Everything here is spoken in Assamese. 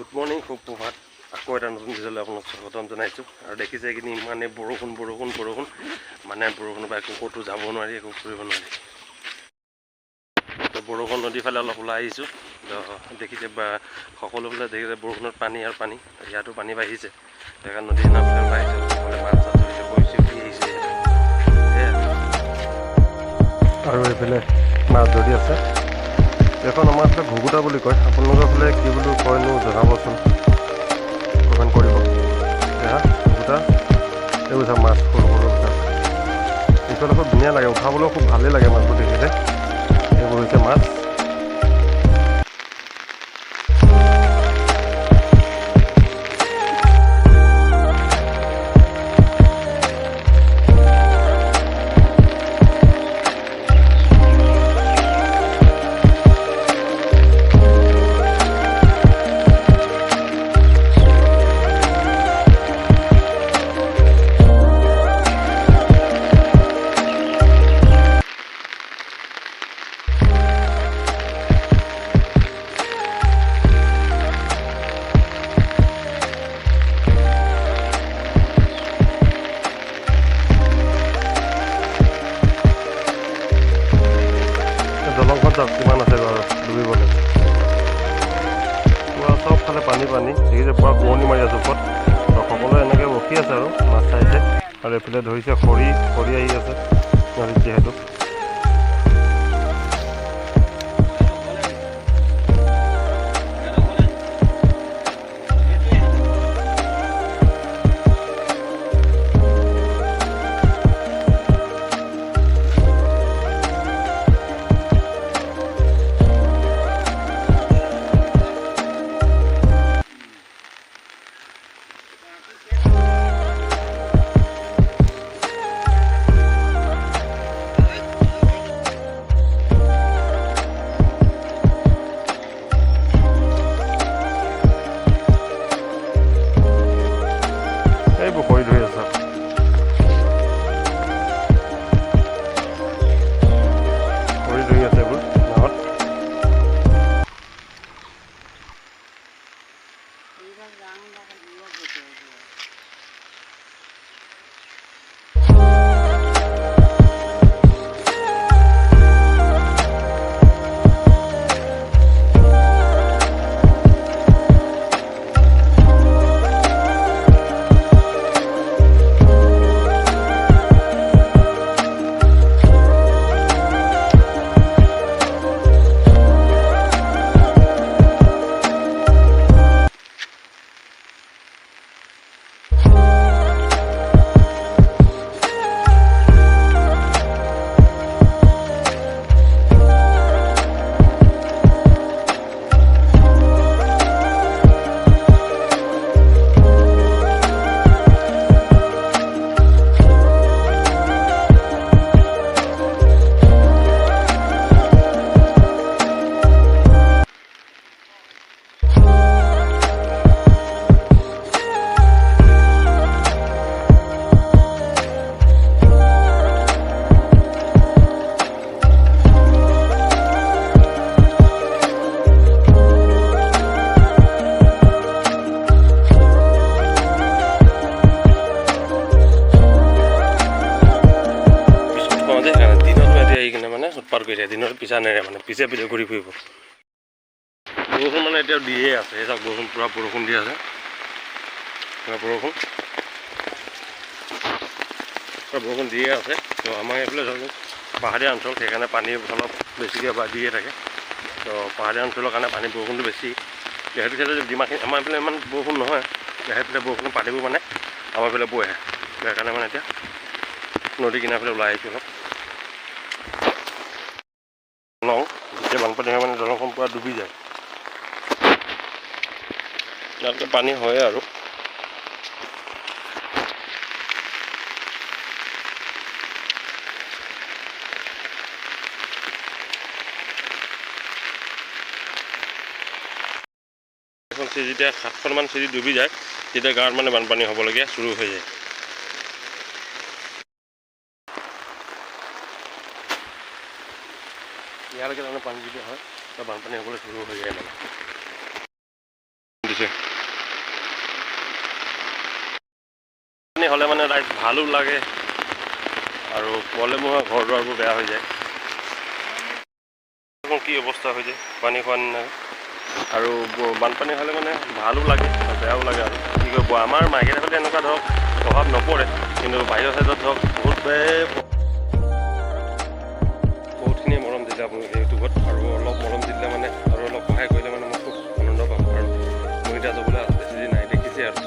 গুড মৰ্ণিং, খুব প্ৰভাত। আকৌ এটা নতুন ভিডিঅ'লৈ আপোনাক স্বাগতম জনাইছোঁ। আৰু দেখিছে এইখিনি ইমানেই বৰষুণ মানে বৰষুণৰ পৰা একো ক'তো যাব নোৱাৰি, একো কৰিব নোৱাৰি। তো বৰষুণ নদীৰ ফালে অলপ ওলাই আহিছোঁ। দেখিছে বা সকলোফালে দেখিছে বৰষুণত পানী আৰু পানী, ইয়াতো পানী বাঢ়িছে। সেইকাৰণে নদীৰ নামফালে ওলাই আহিছোঁ। সকলোৱে মাছ চাছ ধৰিছে, কৰিছে, উঠি আহিছে আৰু এইফালে মাছ ধৰি আছে। এখন আমাৰ ফালে ঘুগুটা বুলি কয়, আপোনালোকৰ ফালে কি বুলি কয়নো জনাবচোন, কমেণ্ট কৰিব। এয়া ঘুগুটা, এইবোৰ চাওক মাছ সৰু সৰু চাওক, এইফালে খুব ধুনীয়া লাগে, উঠাবলৈও খুব ভালেই লাগে মাছবোৰ দেখিলে। এইবোৰ হৈছে মাছ। দলংখন চাওক কিমান আছে বাৰু ডুবিবলৈ, পুৰা চবফালে পানী পানী দেখিছে, পুৰা কুঁৱলী মাৰি আছে ওপৰত। আৰু সকলোৱে এনেকৈ ৰখি আছে আৰু মাছ চাইছে। আৰু এইফালে ধৰিছে খৰি আহি আছে নদীত যিহেতু। এইবোৰ খৰি ধৰি আছে, খৰি ধৰি আছে এইবোৰ নাৱত। উৎপাত কৰি থাকে, দিনত পিছা নেৰে, মানে পিছে ঘূৰি ফুৰিব। বৰষুণ মানে এতিয়াও দিয়ে আছে, এই চাওক বৰষুণ, পূৰা বৰষুণ দি আছে, বৰষুণ দিয়ে আছে। তো আমাৰ এইফালে ধৰক পাহাৰীয়া অঞ্চল, সেইকাৰণে পানী অলপ বেছিকৈ দিয়ে থাকে। তো পাহাৰীয়া অঞ্চলৰ কাৰণে পানী বৰষুণটো বেছি। সেইটো ক্ষেত্ৰত যিমানখিনি আমাৰ এইফালে ইমান বৰষুণ নহয়, সেইফালে বৰষুণ পানীবোৰ মানে আমাৰ এইফালে বৈ আহে। সেইকাৰণে মানে এতিয়া নদী কিনাৰ ফালে ওলাই আহিছোঁ অলপ। দলং যেতিয়া বানপানী হয় মানে দলংখন পূৰা ডুবি যায়, ইয়াতে পানী হয় আৰু। এখন চিৰি যেতিয়া 7খনমান চিৰি ডুবি যায়, তেতিয়া গাঁৱত মানে বানপানী হ'বলগীয়া চুৰু হৈ যায়। ইয়ালৈকে তাৰমানে পানী যেতিয়া হয়, বানপানী হ'বলৈ চুৰু হৈ যায় মানে। দিছে। পানী হ'লে মানে ৰাইজ ভালো লাগে আৰু প্ৰব্লেমো হয়, ঘৰ দুৱাৰবোৰ বেয়া হৈ যায়। কি অৱস্থা হৈ যায় পানী খোৱা নিচিনা। আৰু বানপানী হ'লে মানে ভালো লাগে আৰু বেয়াও লাগে। আৰু কি কৰিব, আমাৰ মাৰ্কেটত এনেকুৱা ধৰক প্ৰভাৱ নপৰে, কিন্তু বাহিৰৰ ছাইডত ধৰক বহুতখিনিয়ে মৰম দিলে আপুনি ইউটিউবত, আৰু অলপ মৰম দিলে মানে আৰু অলপ সহায় কৰিলে মানে মই খুব আনন্দ পাম। আৰু মই এতিয়া যাবলৈ বেছি দিন নাই, দেখিছে আৰু